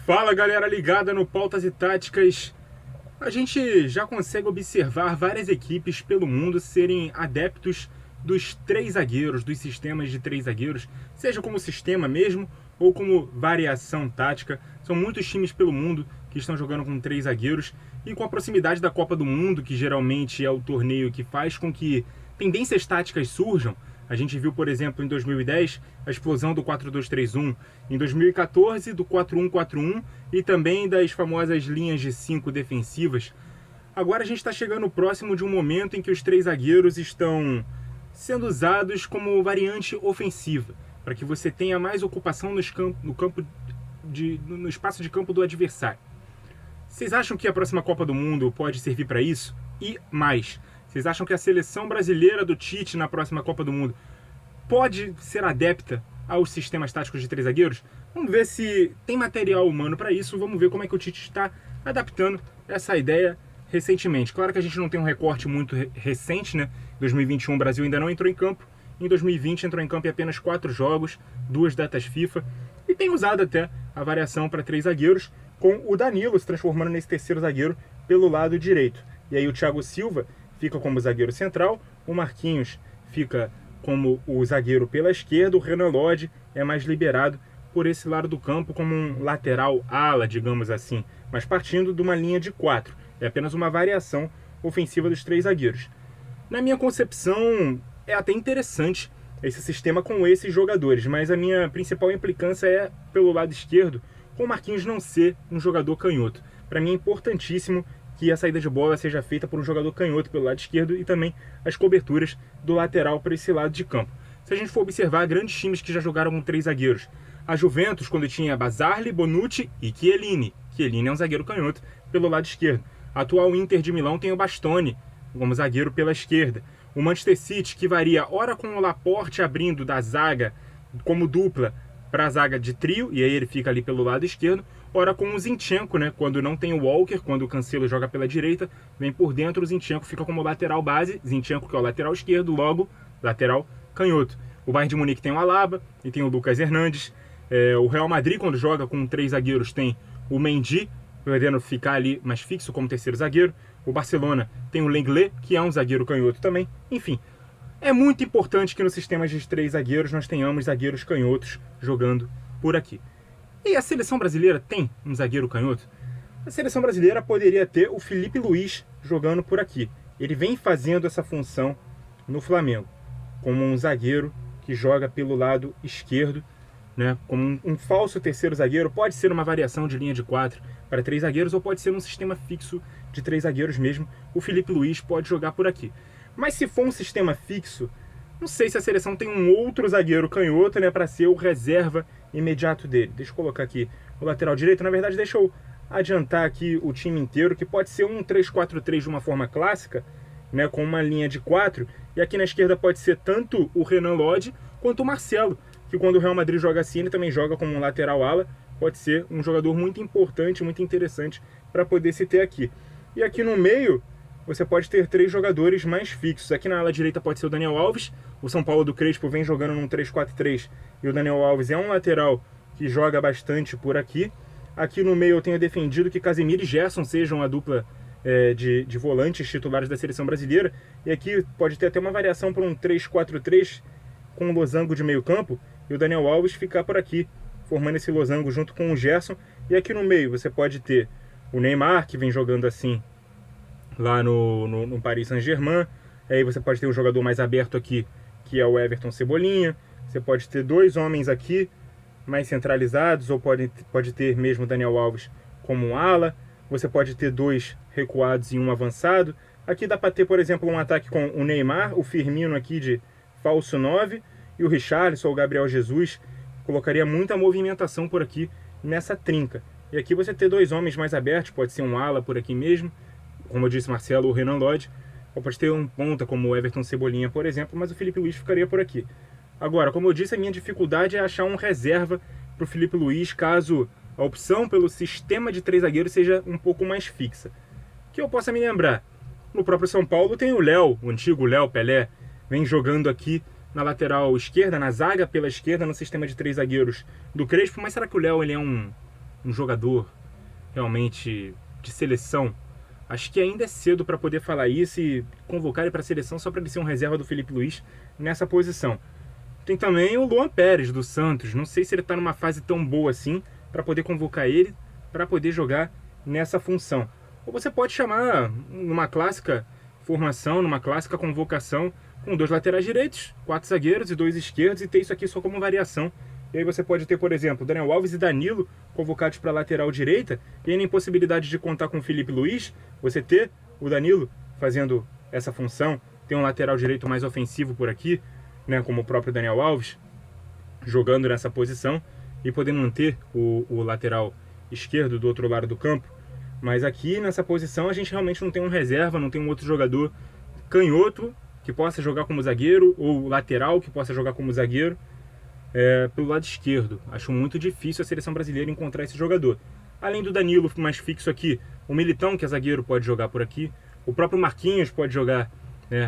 Fala, galera ligada no Pautas e Táticas. A gente já consegue observar várias equipes pelo mundo serem adeptos dos três zagueiros, dos sistemas de três zagueiros, seja como sistema mesmo ou como variação tática. São muitos times pelo mundo que estão jogando com três zagueiros, e com a proximidade da Copa do Mundo, que geralmente é o torneio que faz com que tendências táticas surjam. A gente viu, por exemplo, em 2010, a explosão do 4-2-3-1, em 2014 do 4-1-4-1 e também das famosas linhas de 5 defensivas. Agora a gente está chegando próximo de um momento em que os três zagueiros estão sendo usados como variante ofensiva, para que você tenha mais ocupação no espaço de campo do adversário. Vocês acham que a próxima Copa do Mundo pode servir para isso? E mais, vocês acham que a seleção brasileira do Tite na próxima Copa do Mundo pode ser adepta aos sistemas táticos de três zagueiros? Vamos ver se tem material humano para isso, vamos ver como é que o Tite está adaptando essa ideia recentemente. Claro que a gente não tem um recorte muito recente, né? Em 2021 o Brasil ainda não entrou em campo, em 2020 entrou em campo em apenas 4 jogos, 2 datas FIFA, e tem usado até a variação para três zagueiros, com o Danilo se transformando nesse terceiro zagueiro pelo lado direito. E aí o Thiago Silva fica como zagueiro central, o Marquinhos fica como o zagueiro pela esquerda, o Renan Lodge é mais liberado por esse lado do campo como um lateral ala, digamos assim, mas partindo de uma linha de 4. É apenas uma variação ofensiva dos três zagueiros. Na minha concepção, é até interessante esse sistema com esses jogadores, mas a minha principal implicância é pelo lado esquerdo, com o Marquinhos não ser um jogador canhoto. Para mim é importantíssimo que a saída de bola seja feita por um jogador canhoto pelo lado esquerdo e também as coberturas do lateral para esse lado de campo. Se a gente for observar grandes times que já jogaram com três zagueiros, a Juventus, quando tinha Bazzarli, Bonucci e Chiellini. Chiellini é um zagueiro canhoto pelo lado esquerdo. A atual Inter de Milão tem o Bastoni como zagueiro pela esquerda. O Manchester City, que varia ora com o Laporte abrindo da zaga como dupla para a zaga de trio, e aí ele fica ali pelo lado esquerdo, ora com o Zinchenko, né? Quando não tem o Walker, quando o Cancelo joga pela direita, vem por dentro, o Zinchenko fica como lateral base, Zinchenko que é o lateral esquerdo, logo lateral canhoto. O Bayern de Munique tem o Alaba e tem o Lucas Hernandes. O Real Madrid, quando joga com três zagueiros, tem o Mendy, podendo ficar ali mais fixo como terceiro zagueiro. O Barcelona tem o Lenglet, que é um zagueiro canhoto também. Enfim, é muito importante que no sistema de três zagueiros nós tenhamos zagueiros canhotos jogando por aqui. E a seleção brasileira tem um zagueiro canhoto? A seleção brasileira poderia ter o Felipe Luiz jogando por aqui. Ele vem fazendo essa função no Flamengo, como um zagueiro que joga pelo lado esquerdo, né, como um falso terceiro zagueiro. Pode ser uma variação de linha de 4 para três zagueiros, ou pode ser um sistema fixo de três zagueiros mesmo. O Felipe Luiz pode jogar por aqui. Mas se for um sistema fixo, não sei se a seleção tem um outro zagueiro canhoto, né, para ser o reserva imediato dele. Deixa eu colocar aqui o lateral direito. Na verdade, deixa eu adiantar aqui o time inteiro, que pode ser um 3-4-3 de uma forma clássica, né, com uma linha de 4. E aqui na esquerda pode ser tanto o Renan Lodge quanto o Marcelo, que quando o Real Madrid joga assim, ele também joga como um lateral ala. Pode ser um jogador muito importante, muito interessante para poder se ter aqui. E aqui no meio, você pode ter três jogadores mais fixos. Aqui na ala direita pode ser o Daniel Alves. O São Paulo do Crespo vem jogando num 3-4-3 e o Daniel Alves é um lateral que joga bastante por aqui. Aqui no meio eu tenho defendido que Casemiro e Gerson sejam a dupla de volantes titulares da seleção brasileira. E aqui pode ter até uma variação para um 3-4-3 com um losango de meio campo e o Daniel Alves ficar por aqui, formando esse losango junto com o Gerson. E aqui no meio você pode ter o Neymar, que vem jogando assim lá no Paris Saint-Germain. Aí você pode ter um jogador mais aberto aqui, que é o Everton Cebolinha. Você pode ter dois homens aqui mais centralizados, ou pode ter mesmo o Daniel Alves como um ala. Você pode ter dois recuados e um avançado. Aqui dá para ter, por exemplo, um ataque com o Neymar, o Firmino aqui de falso 9 e o Richarlison ou o Gabriel Jesus. Colocaria muita movimentação por aqui nessa trinca. E aqui você ter dois homens mais abertos, pode ser um ala por aqui mesmo, como eu disse, Marcelo ou Renan Lodge, ou pode ter um ponta como o Everton Cebolinha, por exemplo, mas o Felipe Luiz ficaria por aqui. Agora, como eu disse, a minha dificuldade é achar um reserva para o Felipe Luiz, caso a opção pelo sistema de três zagueiros seja um pouco mais fixa. Que eu possa me lembrar, no próprio São Paulo tem o Léo, o antigo Léo Pelé, vem jogando aqui na lateral esquerda, na zaga pela esquerda, no sistema de três zagueiros do Crespo. Mas será que o Léo ele é um um jogador realmente de seleção. Acho que ainda é cedo para poder falar isso e convocar ele para a seleção só para ele ser um reserva do Felipe Luiz nessa posição. Tem também o Luan Pérez, do Santos. Não sei se ele está numa fase tão boa assim para poder convocar ele, para poder jogar nessa função. Ou você pode chamar numa clássica formação, numa clássica convocação, com 2 laterais direitos, 4 zagueiros e 2 esquerdos, e ter isso aqui só como variação. E aí você pode ter, por exemplo, Daniel Alves e Danilo convocados para a lateral direita, e aí na impossibilidade de contar com o Felipe Luiz, você ter o Danilo fazendo essa função, ter um lateral direito mais ofensivo por aqui, né, como o próprio Daniel Alves, jogando nessa posição, e poder manter o lateral esquerdo do outro lado do campo. Mas aqui nessa posição a gente realmente não tem um reserva, não tem um outro jogador canhoto que possa jogar como zagueiro, ou lateral que possa jogar como zagueiro pelo lado esquerdo. Acho muito difícil a seleção brasileira encontrar esse jogador. Além do Danilo mais fixo aqui, o Militão, que é zagueiro, pode jogar por aqui. O próprio Marquinhos pode jogar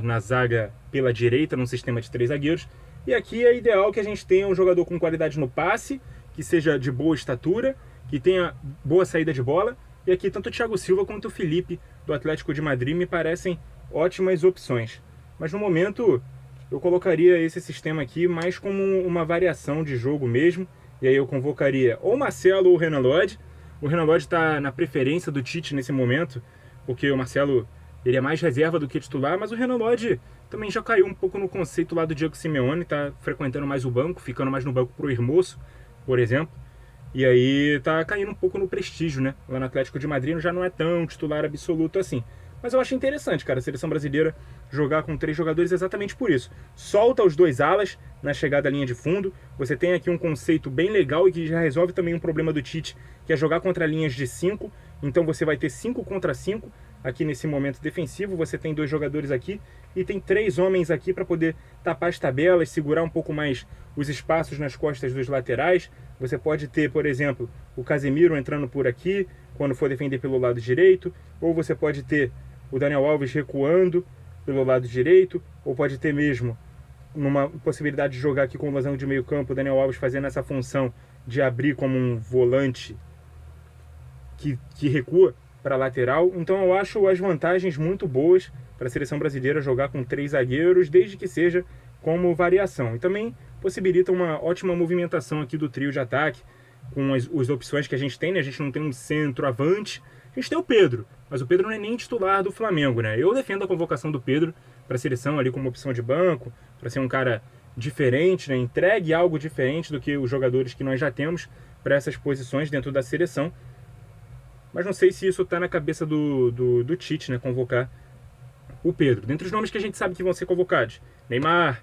na zaga pela direita, num sistema de 3 zagueiros. E aqui é ideal que a gente tenha um jogador com qualidade no passe, que seja de boa estatura, que tenha boa saída de bola. E aqui tanto o Thiago Silva quanto o Felipe, do Atlético de Madrid, me parecem ótimas opções. Mas no momento eu colocaria esse sistema aqui mais como uma variação de jogo mesmo. E aí eu convocaria ou o Marcelo ou o Renan Lodge. O Renan Lodge está na preferência do Tite nesse momento, porque o Marcelo ele é mais reserva do que titular, mas o Renan Lodge também já caiu um pouco no conceito lá do Diego Simeone, está frequentando mais o banco, ficando mais no banco pro Hermoso, por exemplo. E aí tá caindo um pouco no prestígio, né? Lá no Atlético de Madrid já não é tão titular absoluto assim. Mas eu acho interessante, cara, a seleção brasileira jogar com 3 jogadores exatamente por isso. Solta os 2 alas na chegada à linha de fundo. Você tem aqui um conceito bem legal e que já resolve também um problema do Tite, que é jogar contra linhas de 5. Então você vai ter 5 contra 5 aqui nesse momento defensivo. Você tem 2 jogadores aqui e tem 3 homens aqui para poder tapar as tabelas, segurar um pouco mais os espaços nas costas dos laterais. Você pode ter, por exemplo, o Casemiro entrando por aqui quando for defender pelo lado direito, ou você pode ter o Daniel Alves recuando pelo lado direito, ou pode ter mesmo numa possibilidade de jogar aqui com o losango de meio campo, o Daniel Alves fazendo essa função de abrir como um volante que recua para a lateral. Então eu acho as vantagens muito boas para a seleção brasileira jogar com 3 zagueiros, desde que seja como variação. E também possibilita uma ótima movimentação aqui do trio de ataque, com as opções que a gente tem, né? A gente não tem um centroavante, a gente tem o Pedro, mas o Pedro não é nem titular do Flamengo, né? Eu defendo a convocação do Pedro para a seleção ali como opção de banco, para ser um cara diferente, né? Entregue algo diferente do que os jogadores que nós já temos para essas posições dentro da seleção. Mas não sei se isso está na cabeça do Tite, né? Convocar o Pedro. Dentre os nomes que a gente sabe que vão ser convocados, Neymar,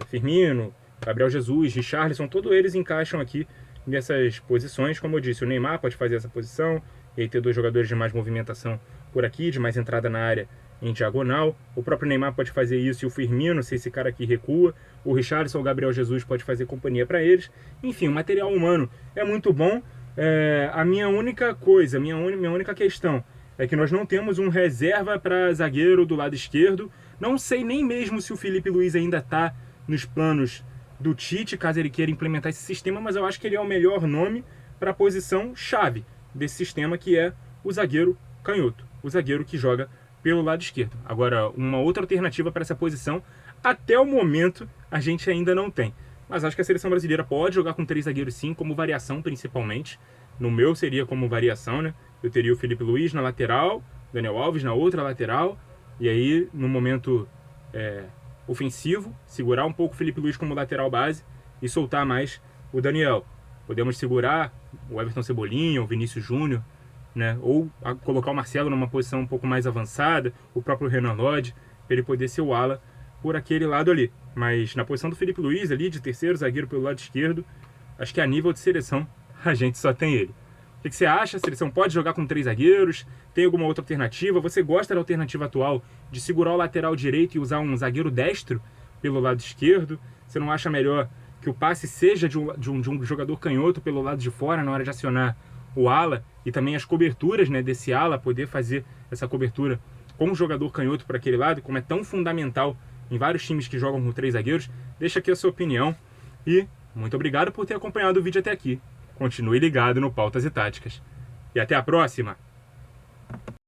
Firmino, Gabriel Jesus, Richarlison, todos eles encaixam aqui nessas posições. Como eu disse, o Neymar pode fazer essa posição, e aí ter 2 jogadores de mais movimentação por aqui, de mais entrada na área em diagonal. O próprio Neymar pode fazer isso e o Firmino, se esse cara aqui recua. O Richarlison ou o Gabriel Jesus pode fazer companhia para eles. Enfim, o material humano é muito bom. A minha única coisa, minha única questão é que nós não temos um reserva para zagueiro do lado esquerdo. Não sei nem mesmo se o Felipe Luiz ainda está nos planos do Tite, caso ele queira implementar esse sistema, mas eu acho que ele é o melhor nome para a posição chave desse sistema, que é o zagueiro canhoto, o zagueiro que joga pelo lado esquerdo. Agora, uma outra alternativa para essa posição, até o momento, a gente ainda não tem. Mas acho que a seleção brasileira pode jogar com 3 zagueiros sim, como variação principalmente. No meu seria como variação, né? Eu teria o Felipe Luiz na lateral, Daniel Alves na outra lateral, e aí no momento ofensivo, segurar um pouco o Felipe Luiz como lateral base e soltar mais o Daniel. Podemos segurar o Everton Cebolinha, o Vinícius Júnior, né? Ou colocar o Marcelo numa posição um pouco mais avançada, o próprio Renan Lodge, para ele poder ser o ala por aquele lado ali. Mas na posição do Felipe Luiz ali, de terceiro zagueiro pelo lado esquerdo, acho que a nível de seleção a gente só tem ele. O que você acha? A seleção pode jogar com 3 zagueiros? Tem alguma outra alternativa? Você gosta da alternativa atual de segurar o lateral direito e usar um zagueiro destro pelo lado esquerdo? Você não acha melhor que o passe seja de um jogador canhoto pelo lado de fora na hora de acionar o ala, e também as coberturas, né, desse ala, poder fazer essa cobertura com o jogador canhoto para aquele lado, como é tão fundamental em vários times que jogam com 3 zagueiros? Deixa aqui a sua opinião e muito obrigado por ter acompanhado o vídeo até aqui. Continue ligado no Pautas e Táticas. E até a próxima!